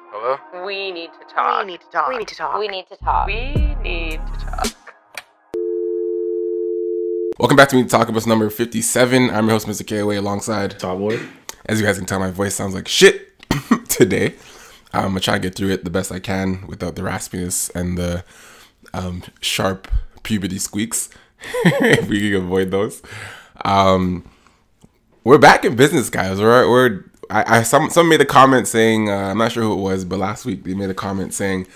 Hello? We need to talk. We need to talk. We need to talk. We need to talk. We need to talk. Welcome back to Me to Talk About number 57. I'm your host, MR.KOA, alongside Top boy. As you guys can tell, my voice sounds like shit today. I'm gonna try to get through it the best I can without the raspiness and the sharp puberty squeaks. If we can avoid those. We're back in business, guys. Some made a comment saying, I'm not sure who it was, but last week they made a comment saying,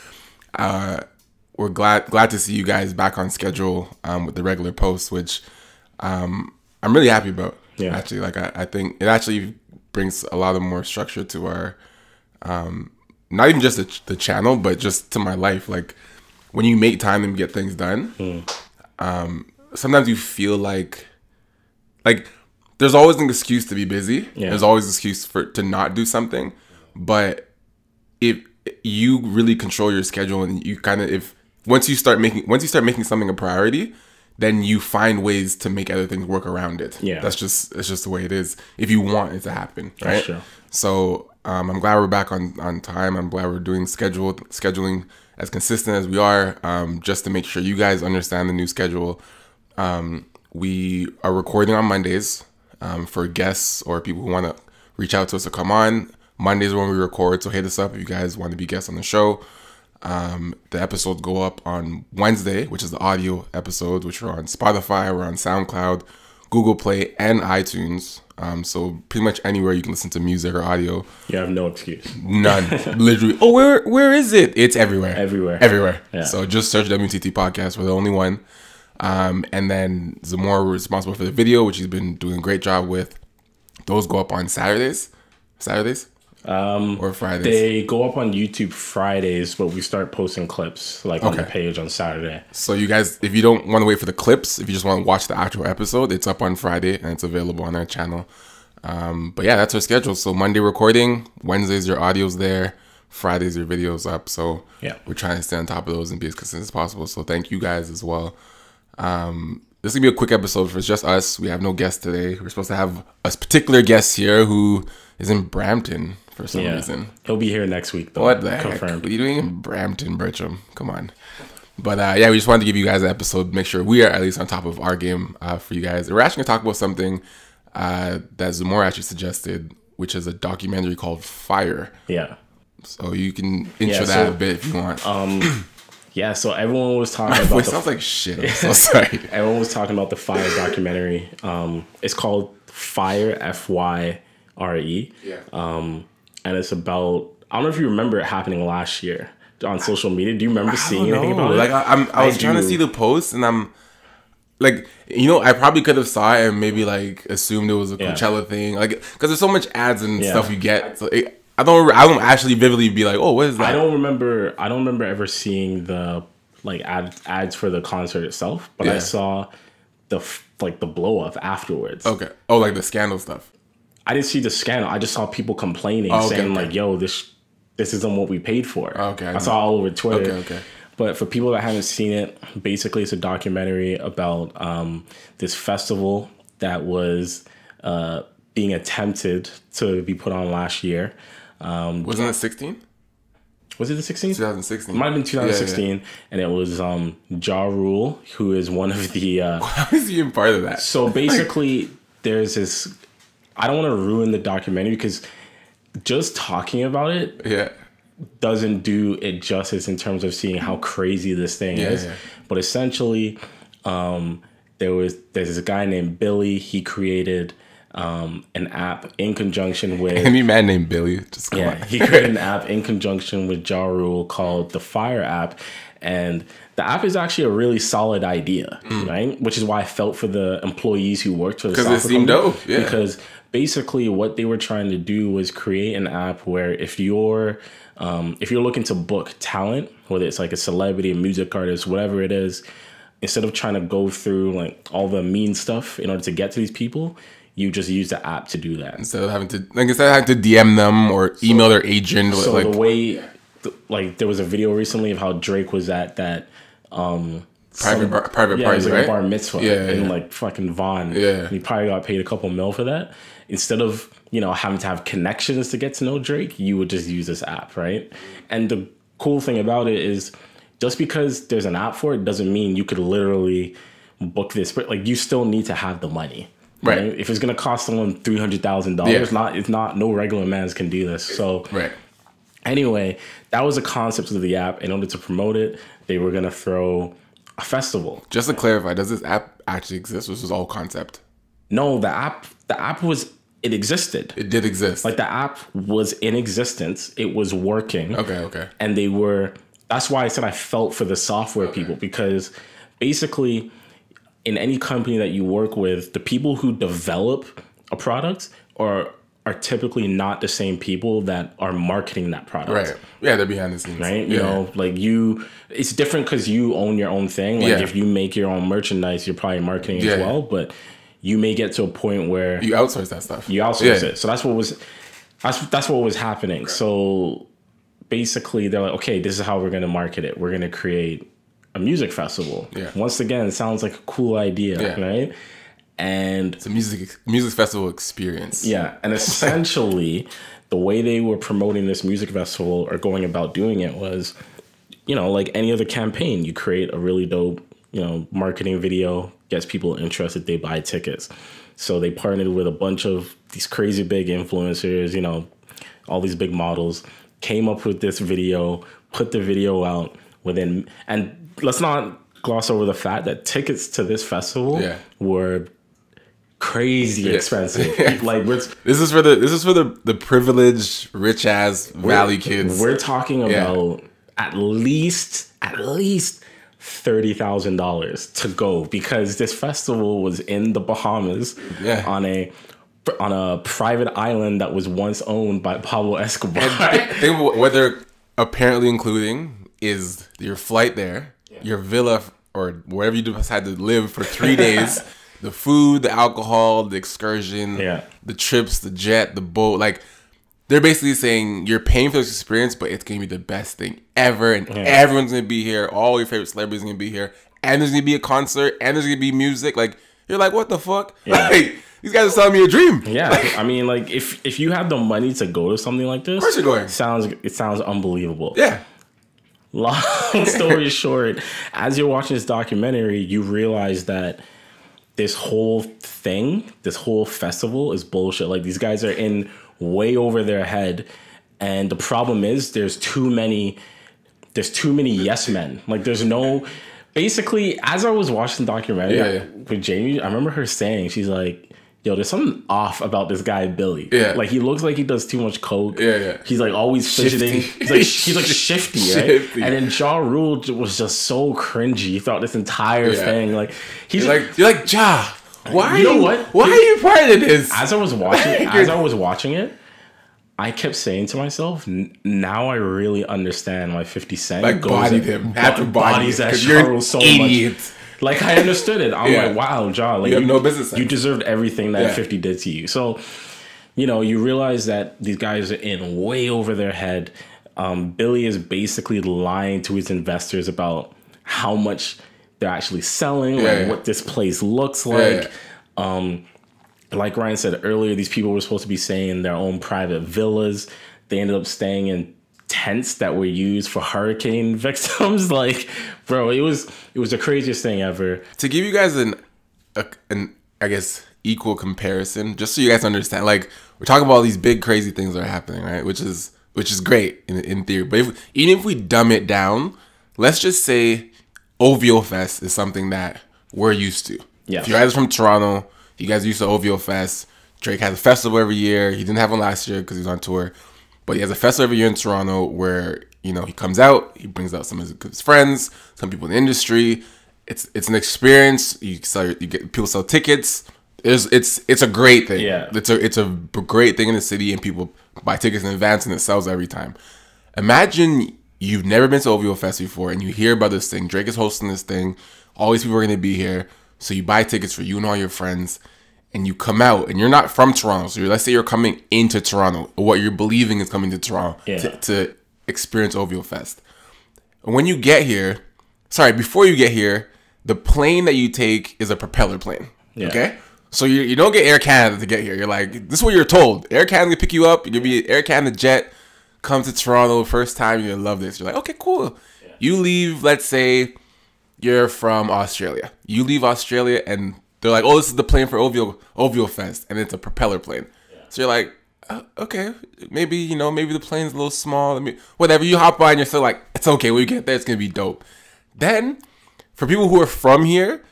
we're glad to see you guys back on schedule with the regular posts, which I'm really happy about. Yeah. Actually, I think it actually brings a lot of more structure to our, not even just the channel, but just to my life. Like when you make time and get things done, sometimes you feel like there's always an excuse to be busy. Yeah. There's always an excuse to not do something. But if you really control your schedule and you kind of, once you start making something a priority, then you find ways to make other things work around it. Yeah. It's just the way it is if you want it to happen, right? That's true. So I'm glad we're back on time. I'm glad we're doing scheduling as consistent as we are, just to make sure you guys understand the new schedule. We are recording on Mondays for guests or people who want to reach out to us to come on. Mondays are when we record, so hit us up if you guys want to be guests on the show. The episodes go up on Wednesday, which is the audio episode, which are on Spotify, we're on SoundCloud, Google Play, and iTunes. So pretty much anywhere you can listen to music or audio. You have no excuse. None. Literally. Oh, where is it? It's everywhere. Everywhere. Yeah. So just search WNTT podcast. We're the only one. And then Zamora responsible for the video, which he's been doing a great job with. Those go up on Saturdays or Fridays. They go up on YouTube Fridays, but we start posting clips on the page on Saturday. So you guys, if you don't want to wait for the clips, if you just want to watch the actual episode, it's up on Friday and it's available on our channel. But yeah, that's our schedule. So Monday recording, Wednesdays your audio's there, Fridays your video's up. So yeah, we're trying to stay on top of those and be as consistent as possible. So thank you guys as well. This is gonna be a quick episode for just us. We have no guests today. We're supposed to have a particular guest here who is in Brampton for some reason. He'll be here next week though. What the heck? What are you doing in Brampton, Bertram? Come on. But yeah, we just wanted to give you guys an episode, make sure we are at least on top of our game for you guys. We're actually gonna talk about something that Zamora actually suggested, which is a documentary called Fire. Yeah. So you can intro that a bit if you want. Yeah, so everyone was talking about. Voice sounds like shit. I'm so sorry. Everyone was talking about the Fire documentary. It's called Fire, FYRE. Yeah. And it's about. I don't know if you remember it happening last year on social media. Do you remember seeing anything about it? I was trying to see the post, and I'm like, I probably could have saw it and maybe assumed it was a Coachella thing, because there's so much ads and stuff you get. So I don't actually vividly be like, oh, what is that? I don't remember ever seeing the ads for the concert itself, but I saw the blow up afterwards. Okay. Oh, the scandal stuff. I didn't see the scandal. I just saw people complaining, saying yo, this isn't what we paid for. Okay. I saw all over Twitter. Okay. But for people that haven't seen it, basically it's a documentary about this festival that was being attempted to be put on last year. Wasn't it 16? Was it the 16th? 2016. It might have been 2016. Yeah. And it was Ja Rule, who is one of the... How is he even part of that? So basically, there's this... I don't want to ruin the documentary because just talking about it doesn't do it justice in terms of seeing how crazy this thing is. Yeah. But essentially, there's this guy named Billy. He created... an app in conjunction with any man named Billy. Just come on. He created an app in conjunction with Ja Rule called the Fire app, and the app is actually a really solid idea, right? Which is why I felt for the employees who worked for the software because it seemed dope. Yeah. Because basically what they were trying to do was create an app where if you're looking to book talent, whether it's a celebrity, a music artist, whatever it is, instead of trying to go through all the mean stuff in order to get to these people, you just use the app to do that. Instead of having to DM them or email their agent. So the way, there was a video recently of how Drake was at that private yeah, party, it was like right? a bar mitzvah in like fucking Vaughn. Yeah. And he probably got paid a couple mil for that. Instead of, having to have connections to get to know Drake, you would just use this app, right? And the cool thing about it is just because there's an app for it doesn't mean you could literally book this, but like you still need to have the money. Right. If it's gonna cost someone $300,000, it's not no regular mans can do this. So anyway, that was the concept of the app. In order to promote it, they were gonna throw a festival. Just to clarify, does this app actually exist? Or was this all concept? No, the app it existed. It did exist. Like the app was in existence. It was working. Okay. And that's why I said I felt for the software people, because basically in any company that you work with, the people who develop a product are typically not the same people that are marketing that product. Right. Yeah, they're behind the scenes. Right? You know, like it's different because you own your own thing. Like if you make your own merchandise, you're probably marketing as well. But you may get to a point where you outsource that stuff. You outsource it. So that's what was happening. Right. So basically they're like, okay, this is how we're going to market it. We're going to create a music festival. Yeah. Once again, it sounds like a cool idea, right? And it's a music festival experience. Yeah. And essentially the way they were promoting this music festival or going about doing it was, like any other campaign, you create a really dope, marketing video, gets people interested, they buy tickets. So they partnered with a bunch of these crazy big influencers, all these big models, came up with this video, put the video out within, and let's not gloss over the fact that tickets to this festival were crazy expensive. Like this is for the privileged, rich ass Valley kids. We're talking about at least $30,000 to go, because this festival was in the Bahamas on a private island that was once owned by Pablo Escobar. And what they're apparently including is your flight there, your villa, or wherever you decide to live for 3 days, the food, the alcohol, the excursion, the trips, the jet, the boat. Like, they're basically saying you're paying for this experience, but it's going to be the best thing ever. And everyone's going to be here. All your favorite celebrities are going to be here. And there's going to be a concert. And there's going to be music. Like, you're like, what the fuck? Yeah. Like, these guys are selling me a dream. Yeah. Like, I mean, like, if you have the money to go to something like this, of course you're going. It sounds unbelievable. Yeah. Long story short, as you're watching this documentary, you realize that this whole thing, this whole festival is bullshit. Like, these guys are in way over their head, and the problem is there's too many yes men. Like, there's no, basically, as I was watching the documentary with Jamie, I remember her saying, she's like, yo, there's something off about this guy Billy. Yeah. Like, he looks like he does too much coke. Yeah. He's like always fidgeting. He's like shifty, right? And then Ja Rule was just so cringy throughout this entire thing. Like, you're like Ja. Why? You know what? Why are you part of this? As I was watching it, I kept saying to myself, now I really understand why 50 Cent like bodied him. Bodies that Ja Rule so much. Like, I understood it. I'm like, wow, Ja, like, you have no business sense. You deserved everything that 50 did to you. So, you realize that these guys are in way over their head. Billy is basically lying to his investors about how much they're actually selling, what this place looks like. Like Ryan said earlier, these people were supposed to be staying in their own private villas. They ended up staying in tents that were used for hurricane victims. Like, bro, it was the craziest thing ever. To give you guys an I guess equal comparison, just so you guys understand, like, we're talking about all these big crazy things that are happening, right? Which is great in theory. But even if we dumb it down, let's just say OVO Fest is something that we're used to. Yeah. If you guys are from Toronto, you guys are used to OVO Fest. Drake has a festival every year. He didn't have one last year because he was on tour. But he has a festival every year in Toronto where, he comes out, he brings out some of his friends, some people in the industry. It's an experience. People sell tickets. It's a great thing. Yeah. It's a great thing in the city, and people buy tickets in advance, and it sells every time. Imagine you've never been to OVO Fest before, and you hear about this thing. Drake is hosting this thing. All these people are going to be here. So you buy tickets for you and all your friends, and you come out, and you're not from Toronto. So let's say you're coming into Toronto, or what you're believing is coming to Toronto to experience OVO Fest. And when you get here, before you get here, the plane that you take is a propeller plane. Yeah. Okay? So you don't get Air Canada to get here. You're like, this is what you're told. Air Canada will pick you up. You're going to be Air Canada jet. Come to Toronto first time. You're going to love this. You're like, okay, cool. Yeah. You leave, let's say you're from Australia. You leave Australia and they're like, oh, this is the plane for OVO Fest. And it's a propeller plane. Yeah. So you're like, okay, maybe the plane's a little small. Whatever. You hop on, you're still like, it's okay. When you get there, it's going to be dope. Then, for people who are from here,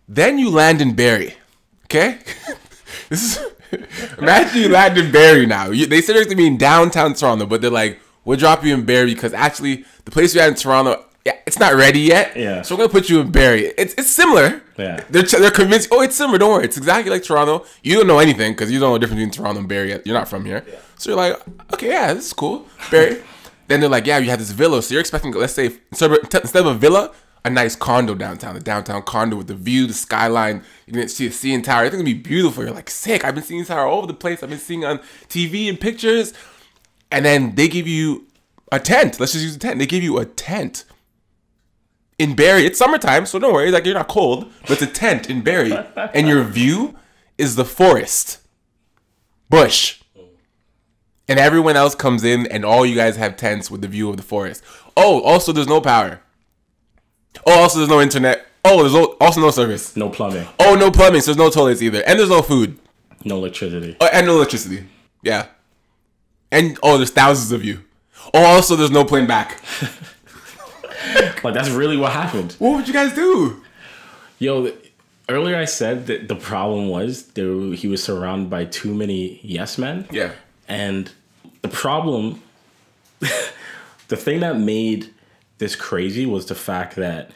then you land in Barrie. Okay? Imagine you land in Barrie now. They said it's going to be in downtown Toronto, but they're like, we'll drop you in Barrie because actually the place we had in Toronto, it's not ready yet. Yeah. So we're going to put you in Barrie. It's similar. Yeah. They're convinced, oh, it's similar. Don't worry. It's exactly like Toronto. You don't know anything because you don't know the difference between Toronto and Barrie yet. You're not from here. Yeah. So you're like, okay, yeah, this is cool. Barrie. Then they're like, yeah, you have this villa. So you're expecting, let's say, instead of a villa, a nice condo downtown. A downtown condo with the view, the skyline. You're going to see a CN Tower. It's going to be beautiful. You're like, sick. I've been seeing this tower all over the place. I've been seeing on TV and pictures. And then they give you a tent. Let's just use a tent. They give you a tent in Barrie. It's summertime, so don't worry. Like, you're not cold. But it's a tent in Barrie. And your view is the forest. Bush. And everyone else comes in, and all you guys have tents with the view of the forest. Oh, also, there's no power. Oh, also, there's no internet. Oh, there's also no service. No plumbing. Oh, no plumbing, so there's no toilets either. And there's no food. No electricity. Oh, and no electricity. Yeah. And, oh, there's thousands of you. Oh, also, there's no plane back. Like, that's really what happened. What would you guys do? Yo, earlier I said that the problem was he was surrounded by too many yes men. Yeah. And the problem, the thing that made this crazy was the fact that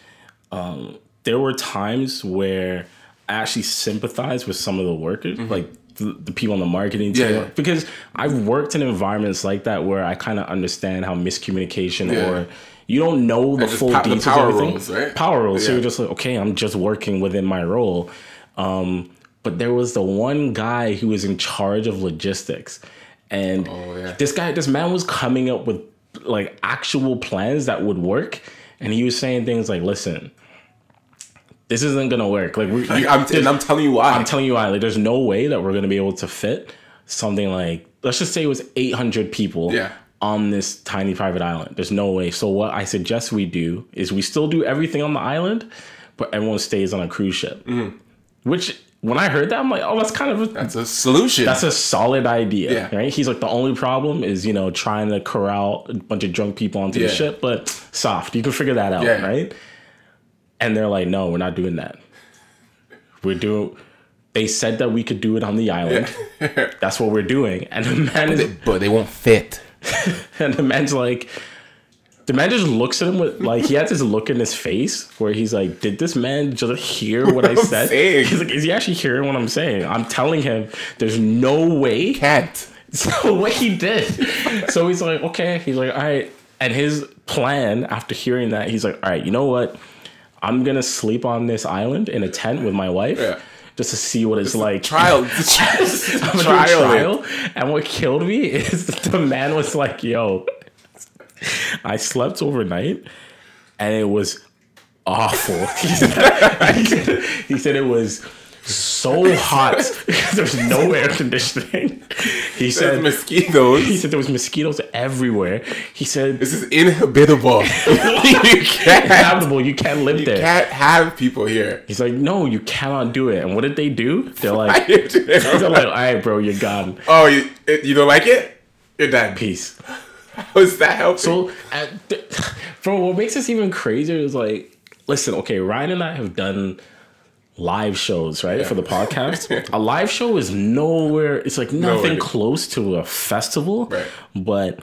there were times where I actually sympathized with some of the workers, like the people on the marketing team, because I've worked in environments like that where I kind of understand how miscommunication or you don't know the full details of everything. Roles, right? Power roles. So you're just like, okay, I'm just working within my role. But there was the one guy who was in charge of logistics. And this man was coming up with like actual plans that would work. And he was saying things like, listen, this isn't going to work. Like, I'm telling you why. I'm telling you why. Like, there's no way that we're going to be able to fit something like, let's just say it was 800 people on this tiny private island. There's no way. So what I suggest we do is we still do everything on the island, but everyone stays on a cruise ship. Which, when I heard that, I'm like, oh, that's a solution. That's a solid idea, right? He's like, the only problem is, trying to corral a bunch of drunk people onto the ship, but soft. You can figure that out, right? And they're like, no, we're not doing that. They said that we could do it on the island. That's what we're doing. And the man but they won't fit. And the man just looks at him with, like, he has this look in his face where he's like, did this man just hear what I said? He's like, is he actually hearing what I'm saying? I'm telling him there's no way. Can't. So what he did. So he's like, okay. He's like, all right. And his plan after hearing that, he's like, all right, you know what? I'm going to sleep on this island in a tent with my wife. Just to see what it's like. Trial. I'm gonna do a trial. And what killed me is the man was like, yo, I slept overnight and it was awful. He said it was so hot because there's no air conditioning. He said mosquitoes. He said there was mosquitoes everywhere. He said this is inhabitable. You can't live there. You can't have people here. He's like, no, you cannot do it. And what did they do? They're like, all right, bro, you're gone. Oh, you don't like it? You're done. Peace. How is that helping? So, bro, what makes this even crazier is like, listen, okay, Ryan and I have done live shows, right? For the podcast. A live show is nowhere, it's like nothing close to a festival. Right. But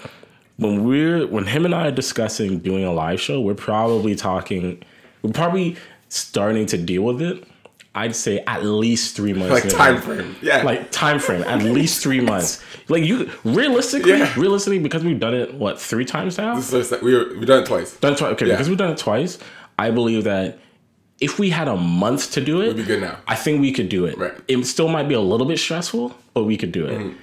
when him and I are discussing doing a live show, we're probably starting to deal with it. I'd say at least 3 months. Like time frame. Yeah. Like time frame. At least 3 months. Like you realistically, because we've done it, what, 3 times now? We've done it twice. Okay, because we've done it twice, I believe that if we had a month to do it, it'd be good now. I think we could do it. Right. It still might be a little bit stressful, but we could do it.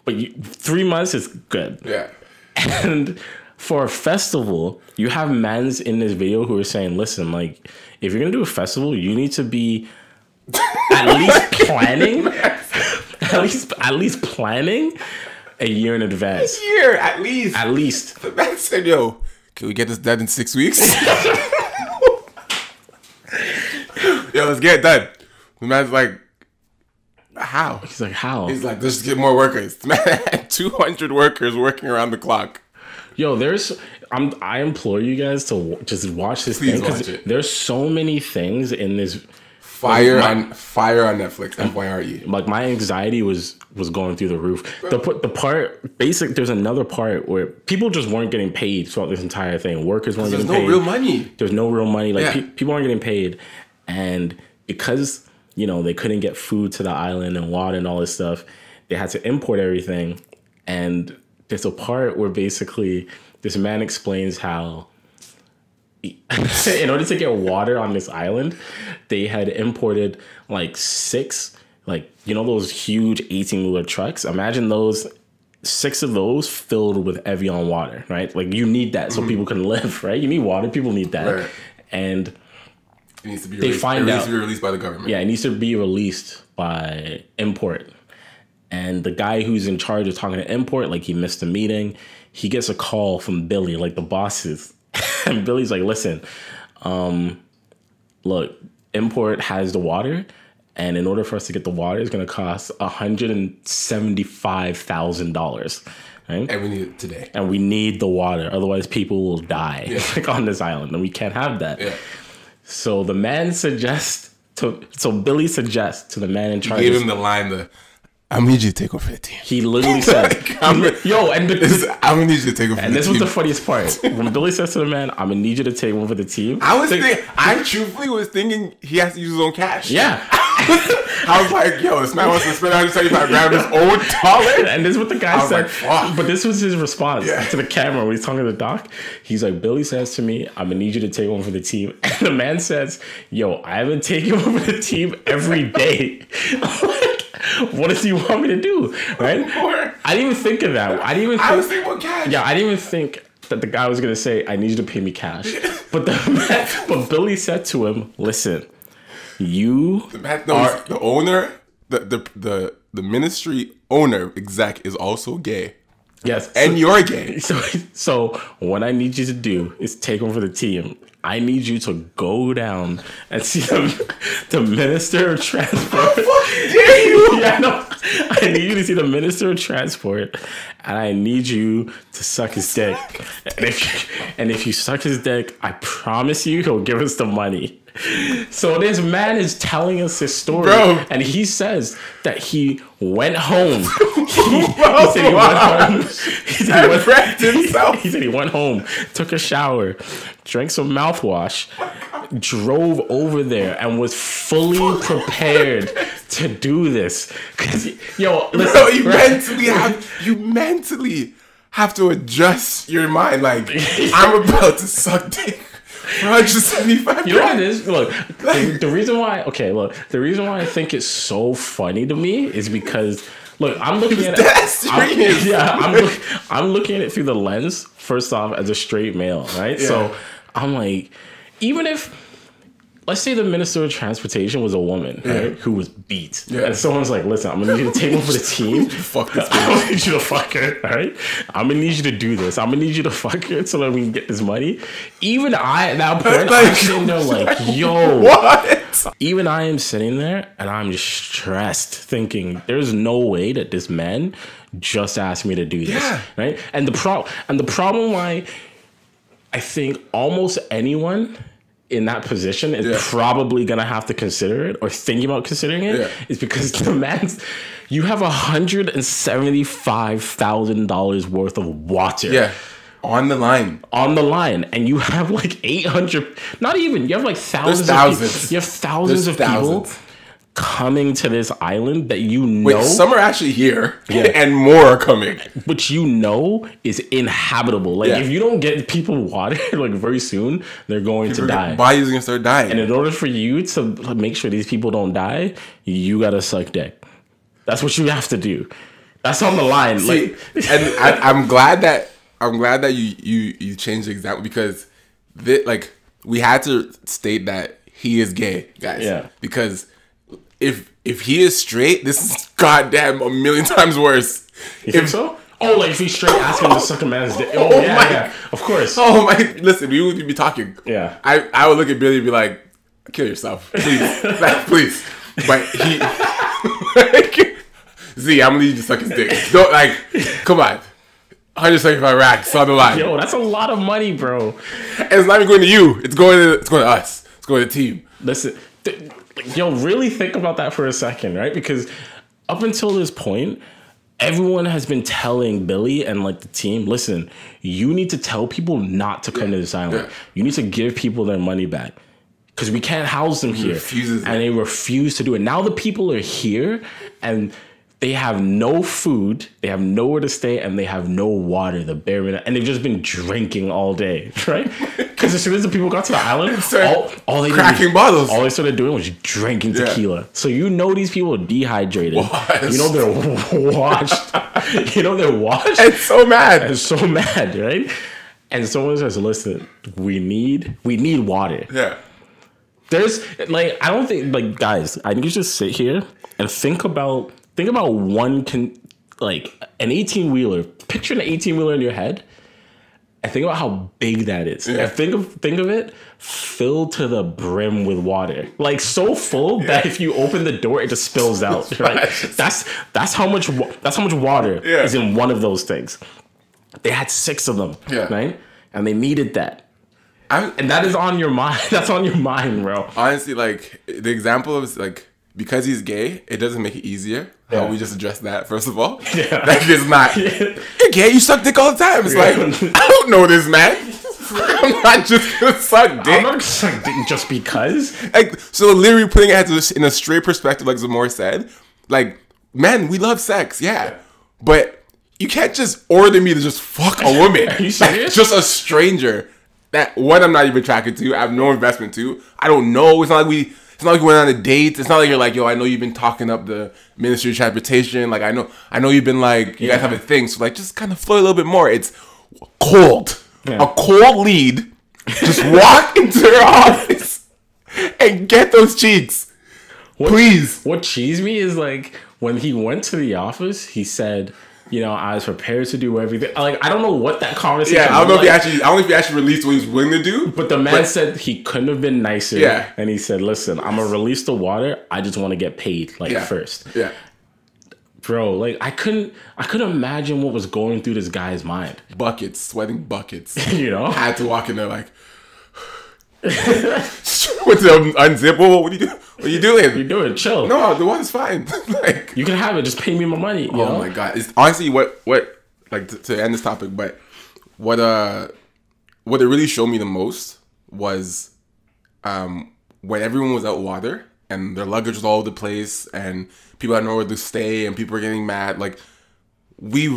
But 3 months is good. Yeah. And for a festival, you have mans in this video who are saying, listen, like, if you're going to do a festival, you need to be at least planning, at least planning a year in advance. A year, at least. At least. The man said, yo, can we get this done in 6 weeks? Yo, let's get it done. The man's like, how? He's like, how? He's like, let's get more workers. Man, 200 workers working around the clock. Yo, I implore you guys to just watch this thing, because there's so many things in this. Fire on Netflix, FYRE. Like, my anxiety was going through the roof. The part, there's another part where people just weren't getting paid throughout this entire thing. Workers weren't getting paid. There's no real money. There's no real money. Like, people aren't getting paid. And because, you know, they couldn't get food to the island and water and all this stuff, they had to import everything. And there's a part where basically this man explains how in order to get water on this island, they had imported like 6, like, you know, those huge 18-wheeler trucks. Imagine those, 6 of those filled with Evian water, right? Like, you need that so people can live, right? You need water, people need that. Right. And it needs to be released. It needs to be released by the government. Yeah, it needs to be released by import. And the guy who's in charge of talking to import, like, he missed a meeting. He gets a call from Billy, like the bosses. And Billy's like, listen, look, import has the water. And in order for us to get the water, it's going to cost $175,000. Right? And we need it today. And we need the water. Otherwise, people will die like on this island. And we can't have that. Yeah. So the man Billy suggests to the man in charge. He gave him the line, I'm gonna need you to take over the team. He literally said, I'm gonna need you to take over the team. And this was the funniest part. When Billy says to the man, I'm gonna need you to take over the team. I truthfully was thinking he has to use his own cash. Yeah. I was like, yo, this man wants to spend $175 of his own dollar. And this is what the guy said. Like, but this was his response to the camera when he's talking to the doc. He's like, Billy says to me, I'm gonna need you to take over the team. And the man says, yo, I haven't taken over the team every day. What does he want me to do? Right? I didn't even think of that. I was thinking about cash. Yeah, I didn't even think that the guy was gonna say, I need you to pay me cash. But but Billy said to him, listen, the owner, the ministry owner exec is also gay. Yes. And you're gay. So what I need you to do is take over the team. I need you to go down and see the Minister of Transport. How fucking dare you? Yeah, no. I need you to see the Minister of Transport, and I need you to suck his dick. And if you suck his dick, I promise you he'll give us the money. So this man is telling us his story, bro. And he says that he went home. He said he went home. He said he went home, took a shower, drank some mouthwash, drove over there, and was fully prepared to do this. Cause yo, listen, bro, you mentally have to adjust your mind. Like, I'm about to suck dick. $175. You know what it is? Look, the reason why I think it's so funny to me is because, look, I'm looking at it. I'm looking at it through the lens, first off, as a straight male, right? Yeah. So I'm like, even if, let's say the Minister of Transportation was a woman, right, who was beat, and someone's like, listen, I'm gonna need you to take over the team. Fuck this bitch. I'm gonna need you to fuck her, all right? I'm gonna need you to do this. I'm gonna need you to fuck her so that we can get this money. Even I, at that point, I'm sitting there like, yo, what? Even I am sitting there and I'm just stressed, thinking, there's no way that this man just asked me to do this, right? And the problem why I think almost anyone in that position is probably gonna have to consider it or thinking about considering it is because the man's, you have $175,000 worth of water on the line, and you have like 800, not even, you have like thousands. You have thousands of people coming to this island that some are actually here and more are coming, which is inhabitable. Like if you don't get people water like very soon, they're going to die. Bodies are gonna start dying. And in order for you to make sure these people don't die, you gotta suck dick. That's what you have to do. That's on the line. See, and I'm glad that I'm glad that you changed the example because we had to state that he is gay, guys. Yeah. Because if he is straight, this is goddamn a million times worse. You think so? Oh, like if he's straight, ask him to suck a man's dick. Oh, yeah, of course. Oh my! Listen, we would be talking. Yeah. I would look at Billy and be like, "Kill yourself, please, please." But he, Z, I'm gonna need you to suck his dick. Don't come on. 175 racks on the line. Yo, that's a lot of money, bro. And it's not even going to you. It's going to us. It's going to the team. Listen, yo, really think about that for a second, right? Because up until this point, everyone has been telling Billy and the team, listen, you need to tell people not to come to this island. Yeah. You need to give people their money back. Because we can't house them here. And they refuse to do it. Now the people are here and they have no food, they have nowhere to stay, and they have no water, the bare minimum, and they've just been drinking all day, right? Because as soon as the people got to the island, all they cracking bottles. All they started doing was drinking tequila. So these people are dehydrated. You know they're washed. They're washed. And so mad. Right? And someone says, listen, we need water. Yeah. There's I don't think guys, I need you to sit here and think about one an 18-wheeler. Picture an 18-wheeler in your head and think about how big that is. Yeah. And think of it filled to the brim with water. So full that if you open the door it just spills out, right? That's how much water is in one of those things. They had 6 of them, right? And they needed that. And that is on your mind. That's on your mind, bro. Honestly, the example is because he's gay, it doesn't make it easier. How we just address that, first of all. Yeah. It's not. You're gay, you suck dick all the time. It's I don't know this, man. I'm not just gonna suck dick. I'm not gonna suck dick just because. So literally putting it in a straight perspective, like Zamora said, men, we love sex, yeah. But you can't just order me to just fuck a woman. Are you serious? Just a stranger that, one, I'm not even attracted to, I have no investment to. I don't know. It's not like we went on a date. It's not like you're yo, I know you've been talking up the Ministry of Transportation. I know you've been you guys have a thing. So just kind of flow a little bit more. It's cold. Yeah. A cold lead. Just walk into her office and get those cheeks. Please. What cheesed me is when he went to the office, he said, I was prepared to do everything. I don't know what that conversation was. I don't know if he actually released what he was willing to do. But the man said he couldn't have been nicer. Yeah. And he said, listen, I'm going to release the water. I just want to get paid first. Yeah. Bro, I couldn't imagine what was going through this guy's mind. Buckets, sweating buckets. I had to walk in there with the unzip. What are you doing? What are you doing? You're doing chill. No, the water's fine. You can have it. Just pay me my money. You know? My god! It's honestly what to end this topic, but what it really showed me the most was when everyone was out water and their luggage was all over the place and people had nowhere to stay and people were getting mad. We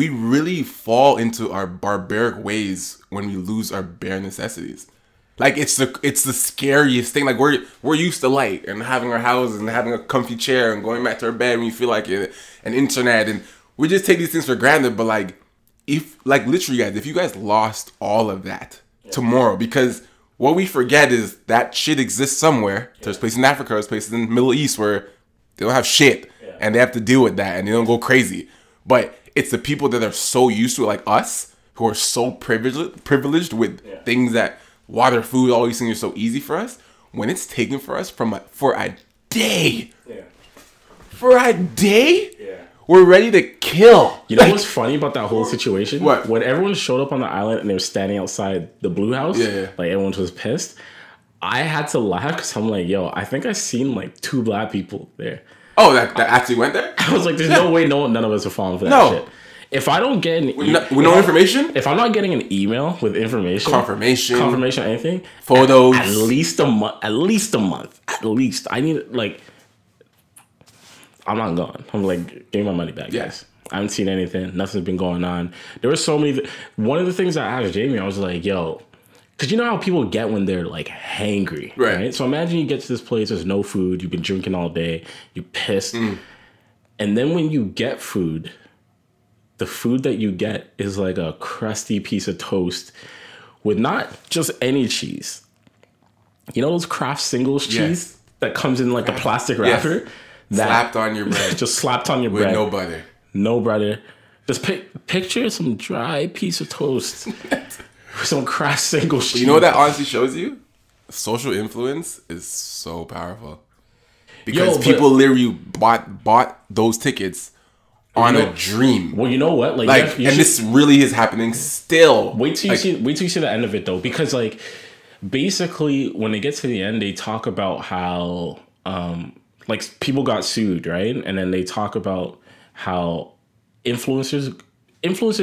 really fall into our barbaric ways when we lose our bare necessities. It's the scariest thing. We're used to light and having our houses and having a comfy chair and going back to our bed when you feel an internet, and we just take these things for granted. But if literally, guys, if you guys lost all of that tomorrow, because what we forget is that shit exists somewhere. There's places in Africa, there's places in the Middle East where they don't have shit and they have to deal with that and they don't go crazy. But it's the people that are so used to it, like us, who are so privileged with things that water, food, all these things are so easy for us. When it's taken for us for a day, we're ready to kill. You know what's funny about that whole situation? What? When everyone showed up on the island and they were standing outside the blue house, everyone was pissed. I had to laugh because I'm yo, I think I seen 2 black people there. Oh, that actually went there? I was there's no way none of us are falling for that shit. If I don't get with no information, if I'm not getting an email with information, confirmation, anything, photos, at least a month, at least I need I'm not going. I'm give me my money back, guys. I haven't seen anything. Nothing's been going on. There were so many. One of the things I asked Jamie, I was yo, because you know how people get when they're hangry, right? So imagine you get to this place, there's no food, you've been drinking all day, you're pissed, and then when you get food, the food that you get is like a crusty piece of toast with not just any cheese. You know those Kraft Singles cheese that comes in like the plastic wrapper? Yes. Slapped on your bread. Just slapped on your with bread. no butter. No butter. Just picture some dry piece of toast with some Kraft Singles cheese. You know what that honestly shows you? Social influence is so powerful. Because people literally bought those tickets on a dream. Well, you know what? This really is happening still. Wait till you see the end of it though, because like basically when they get to the end, they talk about how like people got sued, right? And then they talk about how influencers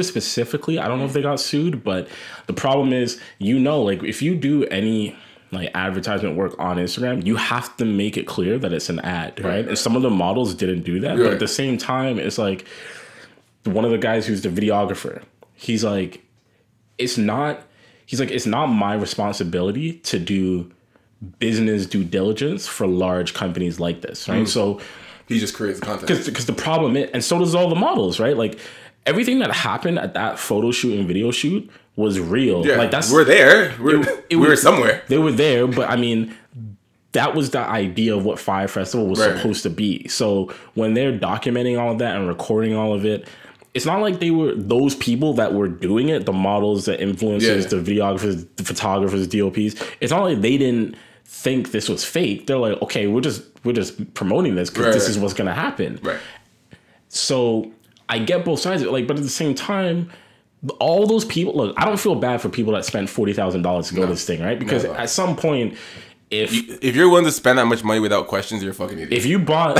specifically, I don't know if they got sued, but the problem is, like if you do any like advertisement work on Instagram, you have to make it clear that it's an ad, right? And some of the models didn't do that, but at the same time, it's like one of the guys who's the videographer, he's like, it's not my responsibility to do business due diligence for large companies like this, right? So he just creates content because the problem is, and so does all the models, right? Like everything that happened at that photo shoot and video shoot was real. Yeah, like we're there. We were somewhere. They were there, but I mean, that was the idea of what Fire Festival was supposed to be. So when they're documenting all of that and recording all of it, it's not like they were those people that were doing it, the models, the influencers, the videographers, the photographers, DOPs. It's not like they didn't think this was fake. They're like, okay, we're just promoting this because this is what's gonna happen. Right. So I get both sides of it, like, but at the same time, all those people, look, I don't feel bad for people that spent $40,000 to go to this thing, right? Because at some point, if you're willing to spend that much money without questions, you're a fucking idiot. If you bought,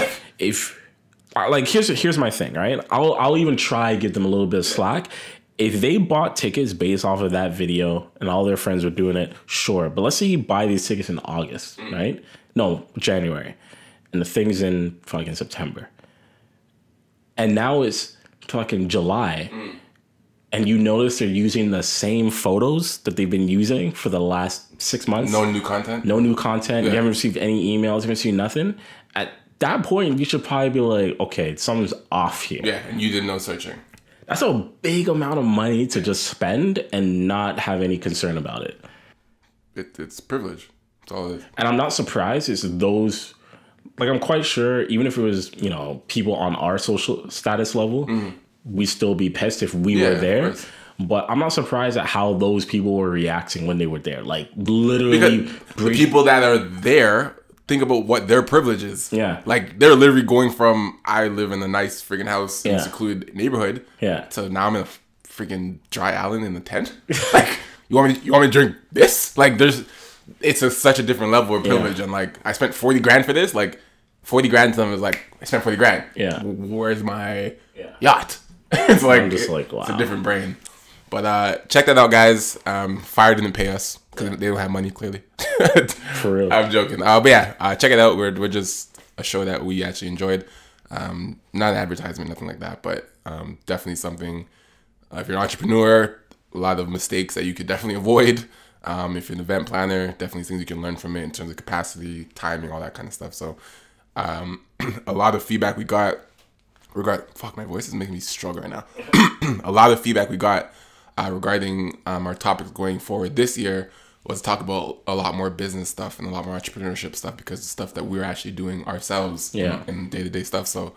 like, here's my thing, right? I'll even try to give them a little bit of slack. If they bought tickets based off of that video and all their friends were doing it, sure. But let's say you buy these tickets in August, right? No, January. And the thing's in fucking September. And now it's fucking July. And you notice they're using the same photos that they've been using for the last 6 months. No new content? No new content. You haven't received any emails. You haven't received nothing. At that point, you should probably be like, okay, something's off here. Yeah, and you did no searching. That's a big amount of money to just spend and not have any concern about it. It's privilege. That's all it is. And I'm not surprised it's those... Like, I'm quite sure, even if it was, people on our social status level, we'd still be pissed if we were there. But I'm not surprised at how those people were reacting when they were there. Like, literally... The people that are there, think about what their privilege is. Yeah. Like, they're literally going from, I live in a nice freaking house in a secluded neighborhood, to now I'm in a freaking dry island in a tent. Like, you want me to drink this? Like, it's such a different level of privilege. And like, I spent 40 grand for this. Like, 40 grand to them is like, I spent 40 grand. Yeah. Where's my yacht? It's like, I'm just like, wow. It's a different brain. But check that out, guys. Fire didn't pay us because they don't have money, clearly. For real. I'm joking. But yeah, check it out. We're just a show that we actually enjoyed. Not an advertisement, nothing like that, but definitely something. If you're an entrepreneur, a lot of mistakes that you could definitely avoid. If you're an event planner, definitely things you can learn from it in terms of capacity, timing, all that kind of stuff. So a lot of feedback we got fuck, my voice is making me struggle right now. A lot of feedback we got regarding our topics going forward this year was to talk about a lot more business stuff and a lot more entrepreneurship stuff, because the stuff that we're actually doing ourselves in day-to-day stuff. So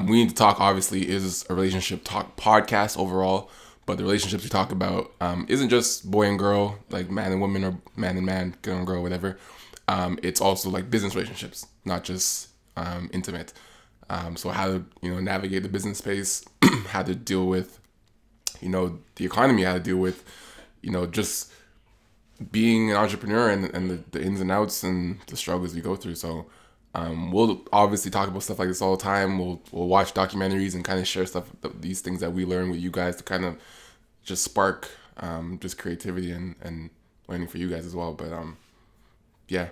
we need to talk, obviously, is a relationship talk podcast overall. But the relationships we talk about isn't just boy and girl, like man and woman, or man and man, girl and girl, whatever. It's also like business relationships, not just intimate. So how to navigate the business space, how to deal with the economy, how to deal with just being an entrepreneur and the ins and outs and the struggles you go through. So we'll obviously talk about stuff like this all the time. We'll watch documentaries and kind of share stuff, these things that we learn with you guys, to kind of just spark just creativity and learning for you guys as well. But yeah.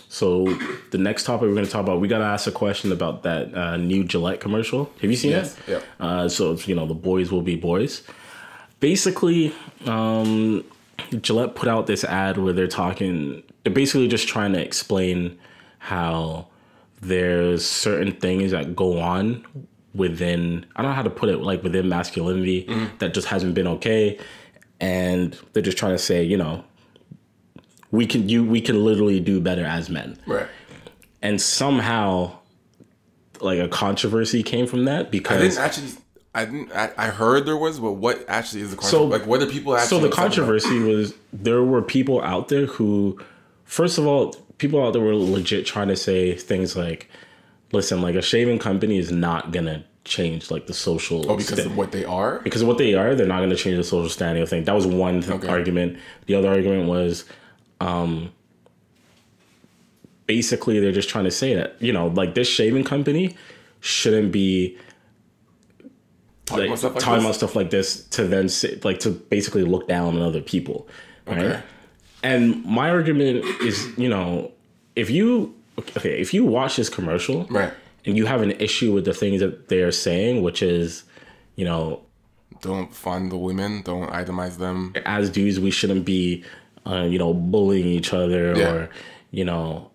So the next topic we're going to talk about, we got to ask a question about that new Gillette commercial. Have you seen it? Yeah. So it's, the boys will be boys. Basically, Gillette put out this ad where they're basically just trying to explain how there's certain things that go on within, I don't know how to put it, like within masculinity that just hasn't been okay. And they're just trying to say, you know, we can literally do better as men. Right. And somehow like a controversy came from that because I heard there was, but what actually is the controversy? So, like, what are people actually? So the controversy was there were people out there who, first of all, people out there were legit trying to say things like, listen, like a shaving company is not gonna change like the social. Oh, because of what they are. Because of what they are, they're not gonna change the social standing of things. That was one argument. The other argument was, basically, they're just trying to say that, you know, like this shaving company shouldn't be talking about stuff like this to then say, like to basically look down on other people, right? Okay. And my argument is, you know, if you watch this commercial, right, and you have an issue with the things that they're saying, which is, you know, don't fund the women, don't itemize them. As dudes, we shouldn't be, you know, bullying each other or, you know,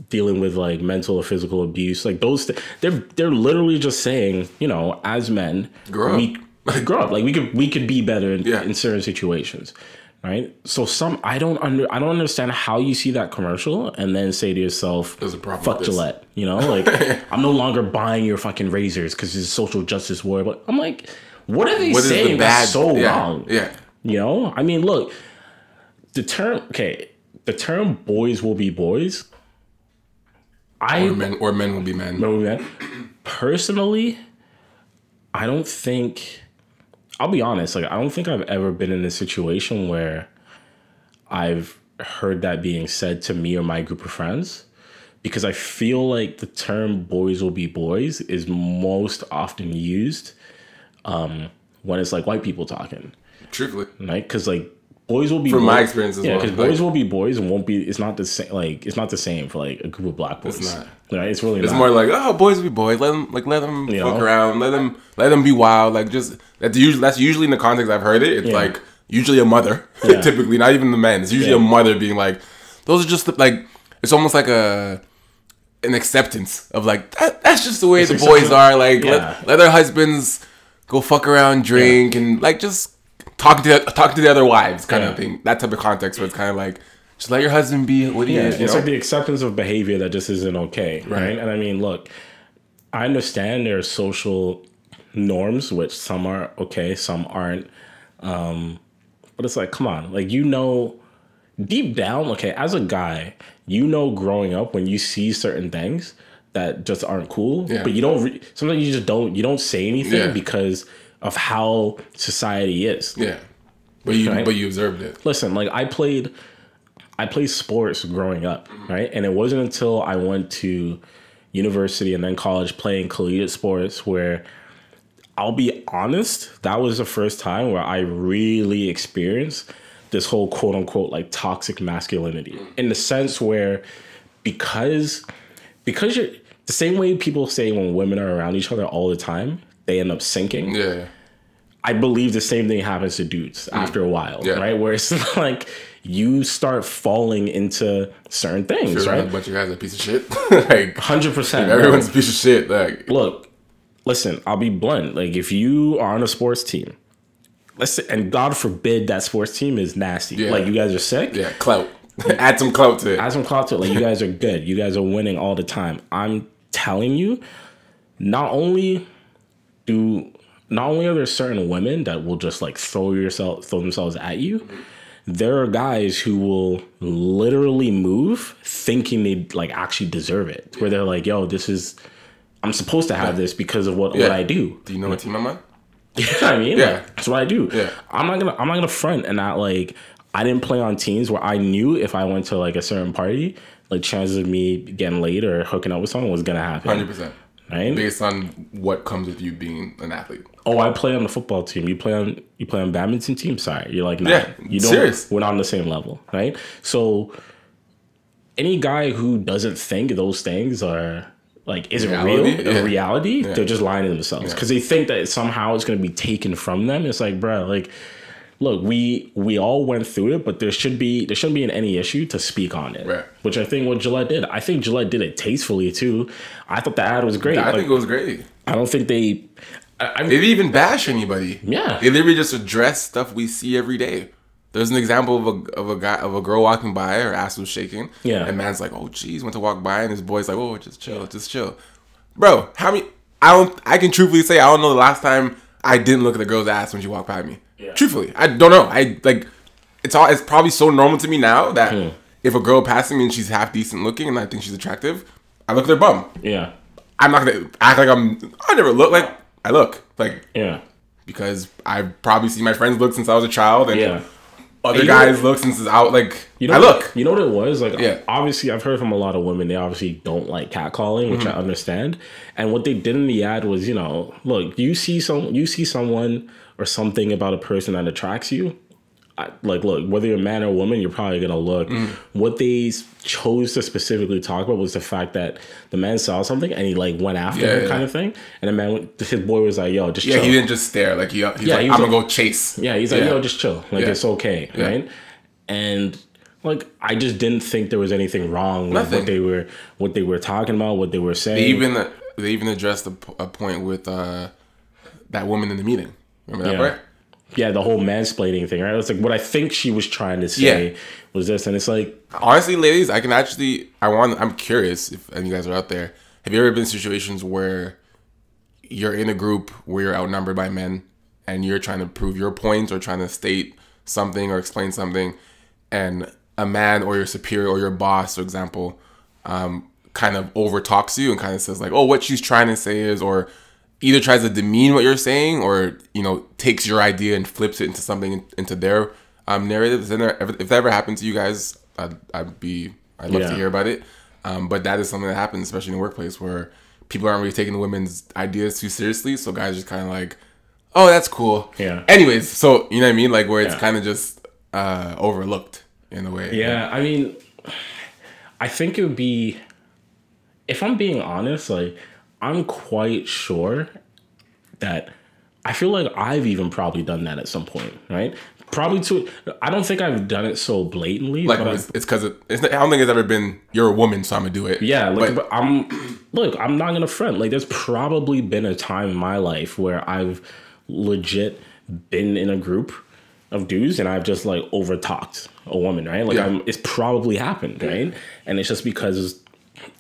dealing with like mental or physical abuse, like those. They're literally just saying, you know, as men, grow up. Like we could be better in certain situations, right? So I don't understand how you see that commercial and then say to yourself, "There's a problem. Fuck Gillette," you know, like I'm no longer buying your fucking razors because it's a social justice war. But I'm like, what are they saying that's so wrong? Yeah, you know, I mean, look, the term "boys will be boys." Or men will be men. Personally, I don't think. I'll be honest. Like, I don't think I've ever been in a situation where I've heard that being said to me or my group of friends, because I feel like the term "boys will be boys" is most often used when it's like white people talking. Truthfully, right? Because like. Boys will be from my experience as well. Yeah, because boys will be boys and won't be. It's not the same. Like it's not the same for like a group of black boys. It's not. Right? It's really. It's not. more like, oh, boys will be boys. Let them fuck around. Let them be wild. Like just that's usually in the context I've heard it. It's like usually a mother. Typically, not even the men. It's usually a mother being like, those are just like. It's almost like an acceptance of like that's just the way the boys are. Like let their husbands go fuck around, drink, and like just. Talking to the other wives kind of thing. That type of context where it's kind of like, just let your husband be what he is. It's like the acceptance of behavior that just isn't okay. Right. And I mean, look, I understand there are social norms, which some are okay, some aren't. But it's like, come on. Like, you know, deep down, okay, as a guy, you know growing up when you see certain things that just aren't cool. Yeah. But you don't, sometimes you just don't say anything because of how society is. Yeah. But you observed it. Listen, like I played sports growing up, right? And it wasn't until I went to university and then college playing collegiate sports where I'll be honest, that was the first time where I really experienced this whole quote unquote like toxic masculinity in the sense where because you're the same way people say when women are around each other all the time, they end up sinking. Yeah. I believe the same thing happens to dudes after a while, right? Where it's like you start falling into certain things, right? A bunch of guys are a piece of shit. Like 100%. Everyone's a piece of shit. Like, look, listen, I'll be blunt. Like if you are on a sports team, and God forbid that sports team is nasty. Yeah. Like you guys are sick. Yeah, clout. Add some clout to it. Add some clout to it. Like you guys are good. You guys are winning all the time. I'm telling you, not only are there certain women that will just like throw themselves at you, there are guys who will literally move thinking they like actually deserve it. Where they're like, yo, I'm supposed to have this because of what I do. Do you know what team I'm on? You know what I mean? Yeah. Like, that's what I do. Yeah. I'm not gonna front and not like I didn't play on teams where I knew if I went to like a certain party, like chances of me getting laid or hooking up with someone was gonna happen. 100%. Right? Based on what comes with you being an athlete. Oh, I play on the football team. You play on badminton team. Sorry, you're like, nah, yeah, you don't. Serious. We're not on the same level, right? So, any guy who doesn't think those things are like isn't real in reality, they're just lying to themselves because they think that somehow it's going to be taken from them. It's like, bro, like look, we all went through it, but there shouldn't be any issue to speak on it. Right. Which I think what Gillette did. I think Gillette did it tastefully too. I thought the ad was great. I think it was great. I don't think they didn't even bash anybody. Yeah. They literally just address stuff we see every day. There's an example of a girl walking by, her ass was shaking. Yeah. And man's like, oh geez, went to walk by, and his boy's like, oh, just chill. Bro, I can truthfully say I don't know the last time I didn't look at the girl's ass when she walked by me. Yeah. Truthfully, I don't know. It's probably so normal to me now that if a girl passes me and she's half decent looking and I think she's attractive, I look at their bum. Yeah. I'm not gonna act like I never look like I look like. Yeah. Because I've probably seen my friends look since I was a child, and other and guys look since it's out. Like, I look. You know what it was? Like, obviously, I've heard from a lot of women. They obviously don't like catcalling, which I understand. And what they did in the ad was, look, you see someone or something about a person that attracts you. Look, whether you're a man or a woman, you're probably gonna look. What they chose to specifically talk about was the fact that the man saw something and he went after her, kind of thing. And the man, his boy was like, "Yo, just chill." He didn't just stare. Like he's like, "I'm gonna go chase." Yeah, he's like, "Yo, just chill. It's okay, right?" And I just didn't think there was anything wrong with what they were talking about, what they were saying. They even addressed a point with that woman in the meeting. Remember that part? Yeah, the whole mansplaining thing, right? It's like what I think she was trying to say was this, and it's like, honestly, ladies, I'm curious if any of you guys are out there. Have you ever been in situations where you're in a group where you're outnumbered by men and you're trying to prove your point or trying to state something or explain something, and a man or your superior or your boss, for example, kind of overtalks you and kind of says like, "Oh, what she's trying to say is," or either tries to demean what you're saying or, takes your idea and flips it into something into their narrative. If that ever happened to you guys, I'd love to hear about it. But that is something that happens, especially in the workplace, where people aren't really taking the women's ideas too seriously. So guys just kind of like, oh, that's cool. Yeah. Anyways, so you know what I mean? Like where it's kind of just overlooked in a way. Yeah, I mean, I think it would be, if I'm being honest, I'm quite sure that I feel like I've even probably done that at some point, right? Probably I don't think I've done it so blatantly. Like it's because I don't think it's ever been, you're a woman, so I'm gonna do it. Yeah, but I'm not gonna front. There's probably been a time in my life where I've legit been in a group of dudes and I've just overtalked a woman, right? It's probably happened, right? And it's just because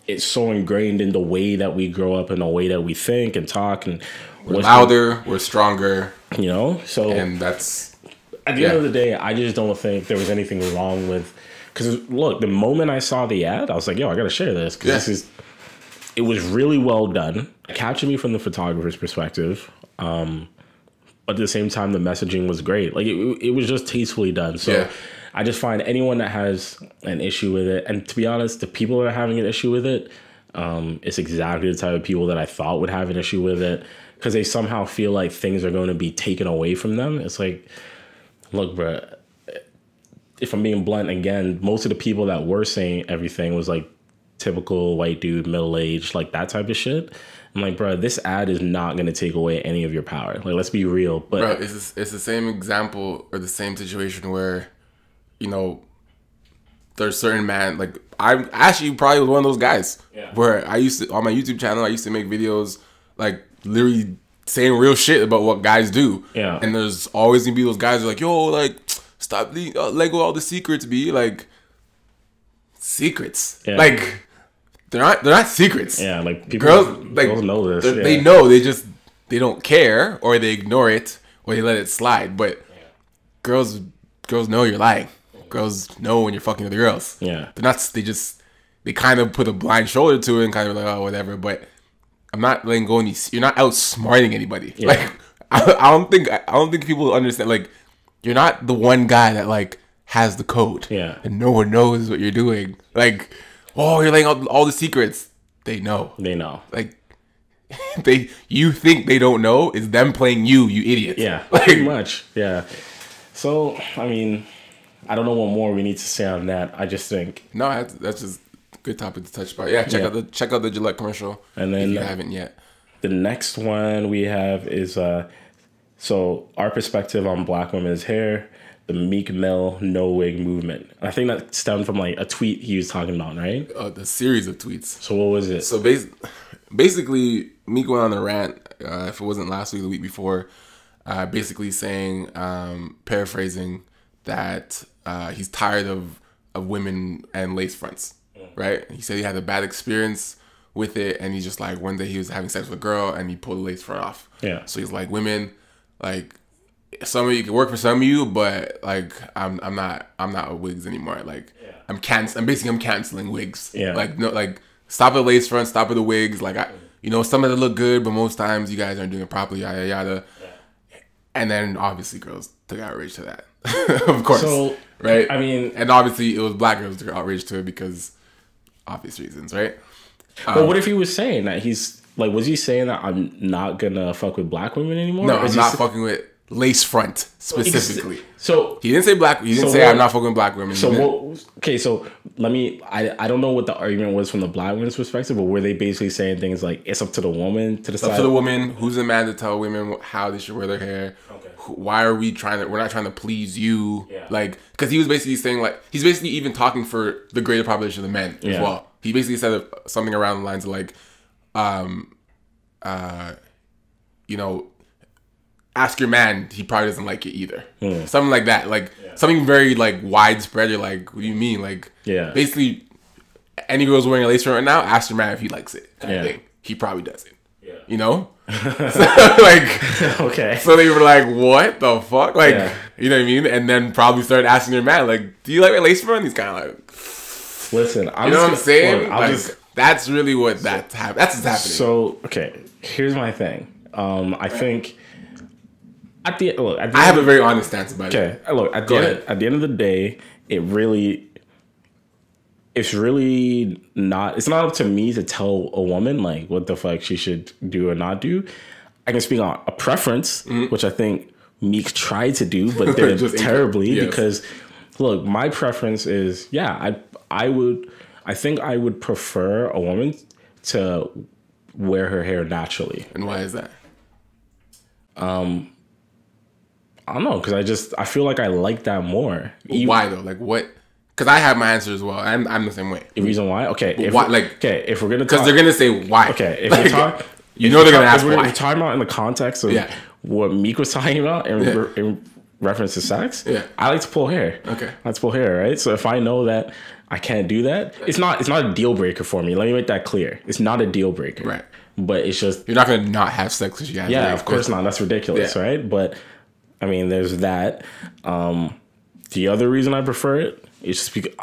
it's so ingrained in the way that we grow up and the way that we think and talk, and we're louder, we're stronger, so, and that's at the end of the day, I just don't think there was anything wrong with, because look, the moment I saw the ad, I was like, yo, I gotta share this because it was really well done. It captured me from the photographer's perspective, but at the same time the messaging was great. It was just tastefully done. So I just find anyone that has an issue with it, and to be honest, the people that are having an issue with it, it's exactly the type of people that I thought would have an issue with it, because they somehow feel like things are going to be taken away from them. It's like, look, bro, if I'm being blunt again, most of the people that were saying everything was typical white dude, middle-aged, that type of shit. I'm like, bro, this ad is not going to take away any of your power. Let's be real. But bro, it's the same example or the same situation where, there's certain man, I actually probably was one of those guys where I used to, on my YouTube channel, I used to make videos literally saying real shit about what guys do. Yeah. And there's always gonna be those guys who are like, yo, stop let go all the secrets, be secrets. Yeah. They're not secrets. Yeah, people girls know this. They know, they don't care, or they ignore it, or they let it slide. But girls know you're lying. Girls know when you're fucking with girls. Yeah. They're not, they kind of put a blind shoulder to it and kind of oh, whatever. But I'm not letting go you're not outsmarting anybody. Yeah. I don't think people understand, you're not the one guy that has the code. Yeah. And no one knows what you're doing. Oh, you're laying out all the secrets. They know. They know. You think they don't know, is them playing you idiot. Yeah. Pretty much. Yeah. So, I mean, I don't know what more we need to say on that. I just think that's just a good topic to touch about. Yeah, check out the Gillette commercial, and then if you haven't yet. The next one we have is So our perspective on Black women's hair, the Meek Mill no wig movement. I think that stemmed from like a tweet he was talking about, right? The series of tweets. So what was it? So basically, Meek went on a rant. If it wasn't last week, the week before, basically saying, paraphrasing, that he's tired of women and lace fronts, right? He said he had a bad experience with it, and he's just like, one day he was having sex with a girl and he pulled the lace front off. Yeah. So he's like, women, like, some of you can work for some of you, but like I'm not with wigs anymore. Like I'm canceling wigs. Yeah. Like no, like stop at the lace front, stop at the wigs. Like some of them look good, but most times you guys aren't doing it properly. Yada yada. Yeah. And then obviously girls took outrage to that, of course. So, right. I mean, and obviously it was black girls took outrage to it because obvious reasons, right? But what if he was saying that he's like, was he saying that I'm not gonna fuck with black women anymore? No, I'm not fucking with lace front specifically. So he didn't say black. He didn't say I'm not fucking with black women. So so let me. I don't know what the argument was from the black women's perspective, but were they basically saying things like it's up to the woman to decide? It's up to the woman. Who's the man to tell women how they should wear their hair? Okay. Why are we trying to? We're not trying to please you. Yeah. Like, because he was basically saying like he's basically even talking for the greater population of the men as well. He basically said something around the lines of like, ask your man, he probably doesn't like it either. Something like that. Like something very like widespread. You're like, what do you mean? Like basically any girl's wearing a lace front right now, ask your man if he likes it. Kind of thing. He probably doesn't. Yeah. You know? So, like okay. So they were like, what the fuck? Like you know what I mean? And then probably started asking their man, like, do you like my lace front? He's kinda like listen, you know what I'm saying? That's really what that's happening. That's what's happening. So okay, here's my thing. I think I have a very honest stance about it. Okay, look, at the end of the day, it's really not. It's not up to me to tell a woman like what the fuck she should do or not do. I can speak on a preference, which I think Meek tried to do, but did terribly because look, my preference is I think I would prefer a woman to wear her hair naturally. And why is that? I don't know, because I feel like I like that more. Why though? Like what? Because I have my answer as well. I'm the same way. The reason why? Okay. If why? Like if we're gonna because they're gonna say why. Okay. If we talk, they're gonna ask why. We're talking about in the context of what Meek was talking about in reference to sex. Yeah. I like to pull hair. Okay. I like to pull hair, right? So if I know that I can't do that, it's not a deal breaker for me. Let me make that clear. It's not a deal breaker. Right. But it's just you're not gonna not have sex because you have. Yeah, of course not. That's ridiculous, right? But I mean, there's that. The other reason I prefer it is just because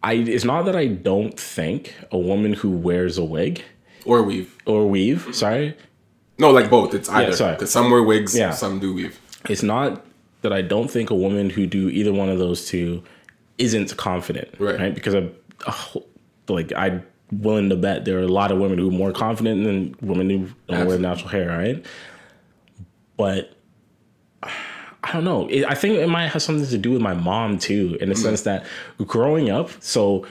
it's not that I don't think a woman who wears a wig or weave, sorry. No, like both. It's either because some wear wigs, some do weave. It's not that I don't think a woman who do either one of those two isn't confident, right? Because I'm willing to bet there are a lot of women who are more confident than women who don't wear natural hair, right? But I don't know. I think it might have something to do with my mom too, in the sense that growing up, so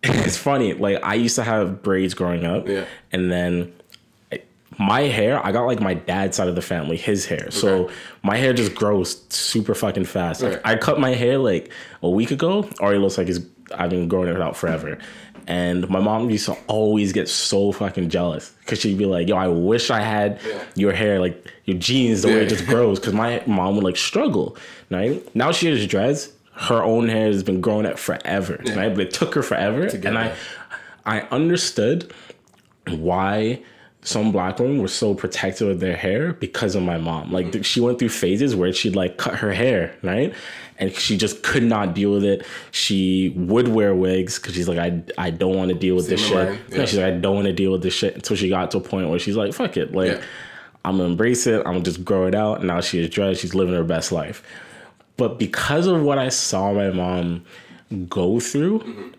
it's funny. Like I used to have braids growing up, and then my hair, I got like my dad's side of the family, his hair. Okay. So my hair just grows super fucking fast. Like, I cut my hair like a week ago. Already looks like I've been growing it out forever. And my mom used to always get so fucking jealous because she'd be like, yo, I wish I had your hair, like your genes, the way it just grows. Because my mom would like struggle, right? Now she has dreads. Her own hair has been growing at forever, right? But it took her forever. And I understood why some black women were so protective of their hair because of my mom. Like she went through phases where she'd like cut her hair, right? And she just could not deal with it. She would wear wigs because she's like, I don't want to deal with this shit. Yeah. She's like, I don't want to deal with this shit until she got to a point where she's like, fuck it. Like, I'm going to embrace it. I'm going to just grow it out. And now she is dread. She's living her best life. But because of what I saw my mom go through,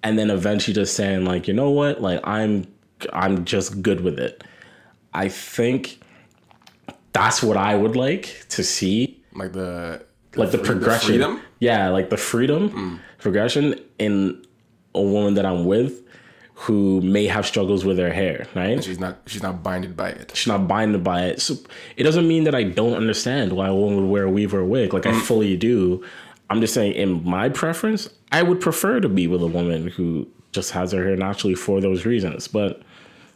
and then eventually just saying like, you know what? Like, I'm just good with it. I think that's what I would like to see. Like the progression. The freedom? Yeah, like the freedom, progression in a woman that I'm with who may have struggles with her hair, right? And she's not binded by it. She's not binded by it. So it doesn't mean that I don't understand why a woman would wear a weave or a wig. Like I fully do. I'm just saying, in my preference, I would prefer to be with a woman who just has her hair naturally for those reasons. But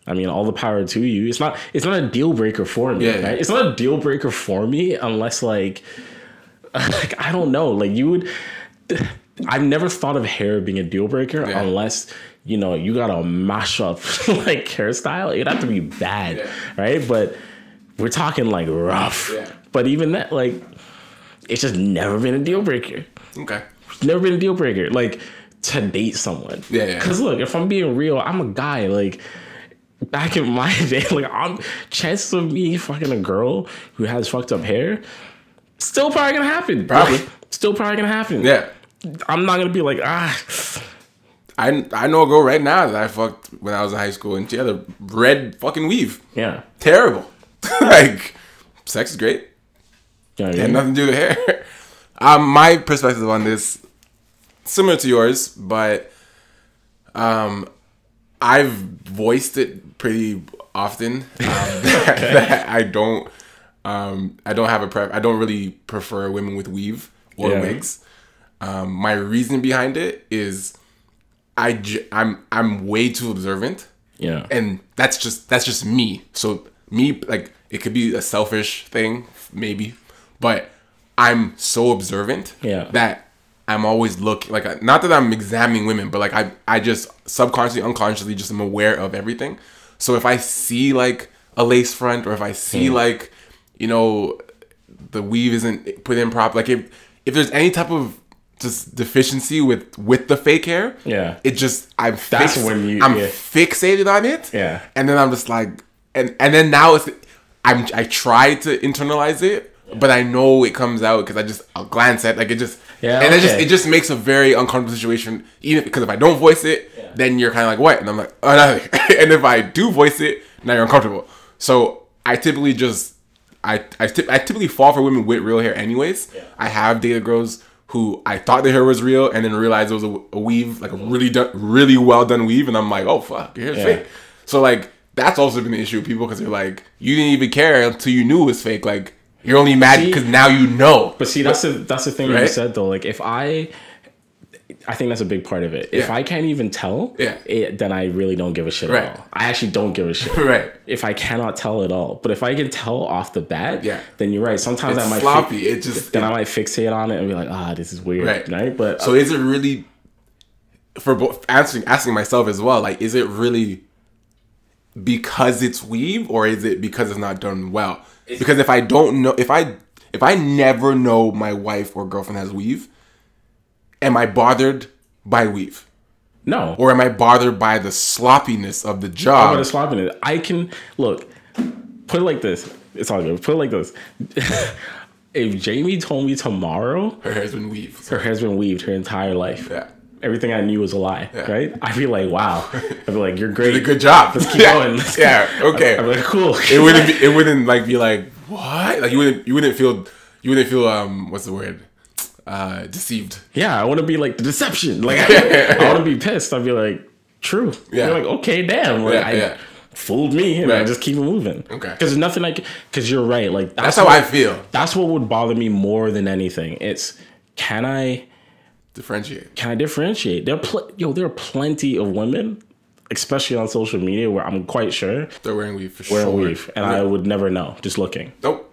I mean, all the power to you. It's not a deal breaker for me. Yeah. Right? It's not a deal breaker for me unless like I don't know. Like you would. I've never thought of hair being a deal breaker unless, you know, you gotta mash up like hairstyle. It'd have to be bad, right? But we're talking like rough. Yeah. But even that, like, it's just never been a deal breaker. Okay. Never been a deal breaker. Like to date someone. Yeah. Because look, if I'm being real, I'm a guy. Like back in my day, like chances of me fucking a girl who has fucked up hair, still probably gonna happen. Probably. Still probably gonna happen. Yeah. I'm not gonna be like, I know a girl right now that I fucked when I was in high school, and she had a red fucking weave. Yeah. Terrible. Like, sex is great. Yeah, Had nothing to do with hair. My perspective on this, similar to yours, but I've voiced it pretty often that I don't have a I don't really prefer women with weave or wigs. My reason behind it is I'm way too observant. Yeah. And that's just me. So me, like, it could be a selfish thing, maybe, but I'm so observant that I'm always looking, like, not that I'm examining women, but like I just subconsciously, unconsciously just am aware of everything. So if I see like a lace front, or if I see like, you know, the weave isn't put in proper, like if there's any type of just deficiency with the fake hair, it just I'm fixated on it, and then I'm just like, and then now I try to internalize it, but I know it comes out because I'll glance at, like, it just it just makes a very uncomfortable situation, even because if I don't voice it, then you're kind of like, what? And I'm like, oh, nothing. And if I do voice it, now you're uncomfortable. So I typically I typically fall for women with real hair anyways. I have dated girls who I thought their hair was real, and then realized it was a weave, like a really well done weave, and I'm like, oh fuck, your hair's fake. So like that's also been an issue with people, because they're like, you didn't even care until you knew it was fake. Like, you're only mad because now you know. But see, that's the thing that you said though. Like, if I think that's a big part of it. If I can't even tell, then I really don't give a shit at all. I actually don't give a shit. If I cannot tell at all. But if I can tell off the bat, then you're right. Sometimes it's I might sloppy. I might fixate on it and be like, this is weird. Right? But so is it really, for both, asking myself as well, like, is it really because it's weave, or is it because it's not done well? Because if I don't know, if I never know my wife or girlfriend has weave, am I bothered by weave? No. Or am I bothered by the sloppiness of the job? By the sloppiness. I can, look, put it like this. It's all good. Put it like this. If Jamie told me tomorrow her hair's been weaved. Her hair's been weaved her entire life. Yeah. Everything I knew was a lie, right? I'd be like, wow. I'd be like, you're great. You did a good job. Let's keep going. Okay. I'd be like, cool. It wouldn't like be like, what? Like you wouldn't feel what's the word? Deceived. Yeah, I want to be like the deception. Like I want to be pissed. I'd be like, true. Yeah. You're like, okay, damn. Like, fooled me, and I just keep it moving. Okay. Because there's nothing because you're right. Like that's how I feel. That's what would bother me more than anything. It's, can I differentiate? There are plenty of women, especially on social media, where I'm quite sure they're wearing weave for sure. And I would never know just looking. Nope.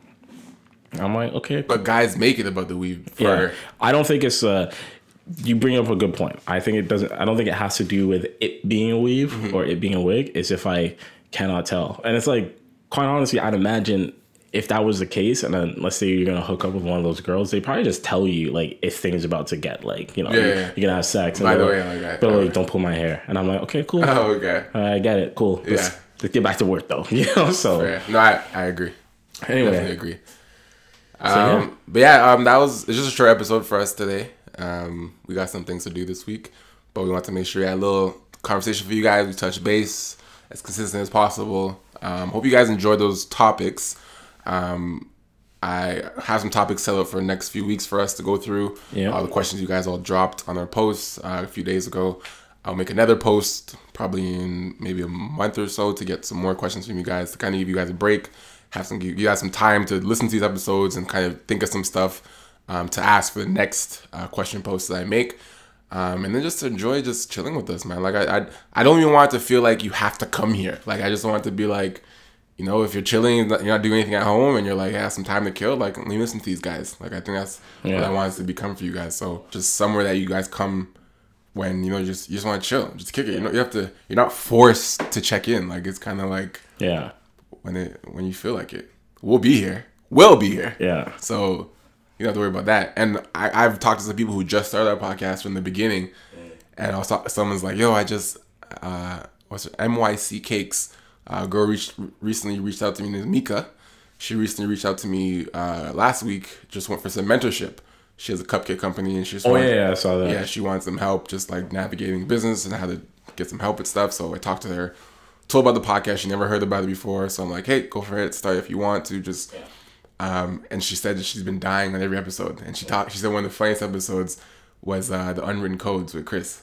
I'm like, okay. But guys make it about the weave. I don't think it's you bring up a good point. I think it doesn't. I don't think it has to do with it being a weave or it being a wig. It's if I cannot tell. And it's like, quite honestly, I'd imagine if that was the case, and then let's say you're gonna hook up with one of those girls, they probably just tell you like if things about to get like, you're gonna have sex. By the way, like that. But like, don't pull my hair. And I'm like, okay, cool. Oh, okay. I get it. Cool. Let's get back to work though. So fair. No, I agree. Anyway, definitely agree. But it's just a short episode for us today. We got some things to do this week, but we want to make sure we had a little conversation for you guys. We touch base as consistent as possible. Hope you guys enjoyed those topics. I have some topics set up for the next few weeks for us to go through. The questions you guys all dropped on our posts a few days ago. I'll make another post probably in maybe a month or so to get some more questions from you guys, to kind of give you guys a break, give you guys some time to listen to these episodes and kind of think of some stuff to ask for the next question posts that I make. And then just to enjoy just chilling with us, man. Like I don't even want it to feel like you have to come here. Like I just want it to be like, you know, if you're chilling, you're not doing anything at home, and you're like, have some time to kill, like let me listen to these guys. Like I think that's what I want it to become for you guys. So just somewhere that you guys come when, you know, you just want to chill, just kick it. You know, you're not forced to check in. Like it's kind of like when you feel like it. We'll be here. Yeah. So you don't have to worry about that. And I've talked to some people who just started our podcast from the beginning, and I was someone's like, yo, I just what's it, MYC Cakes. Girl recently reached out to me, named Mika. She recently reached out to me last week. Just went for some mentorship. She has a cupcake company, and she just I saw that. Yeah, she wants some help, just like navigating business and how to get some help with stuff. So I talked to her, told about the podcast. She never heard about it before, so I'm like, hey, go for it. Start if you want to. Just and she said that she's been dying on every episode. And she said one of the funniest episodes was the unwritten codes with Chris.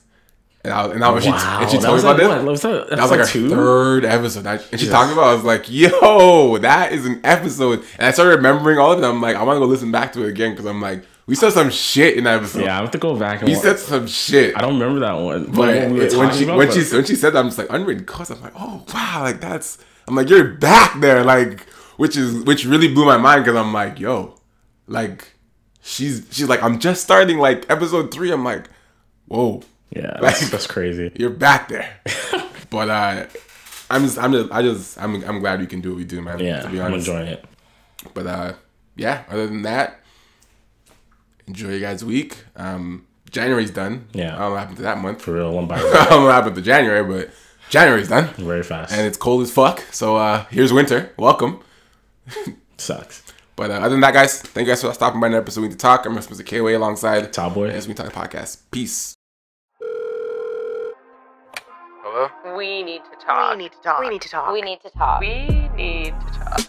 And she told me about this. That was like our third episode. And she talked about it. I was like, yo, that is an episode. And I started remembering all of them. I'm like, I want to go listen back to it again, because I'm like, we said some shit in that episode. Yeah, I have to go back and we said some shit. I don't remember that one. But when she said that, I'm just like, unwritten codes. I'm like, oh wow, like I'm like, you're back there, like, which really blew my mind, because I'm like, yo, like she's like, I'm just starting like episode 3. I'm like, whoa. Yeah, that's crazy. You're back there. But I'm glad we can do what we do, man. Yeah, to be honest. I'm enjoying it. But yeah, other than that, enjoy your guys' week. January's done. Yeah. I don't know what happened to that month. For real, one by one. I don't know what happened to January, but January's done. Very fast. And it's cold as fuck. So here's winter. Welcome. Sucks. But other than that, guys, thank you guys for stopping by another episode of WNTT. I'm MR.KOA alongside Top Boy. As WNTT podcast. Peace. We need to talk. We need to talk. We need to talk. We need to talk.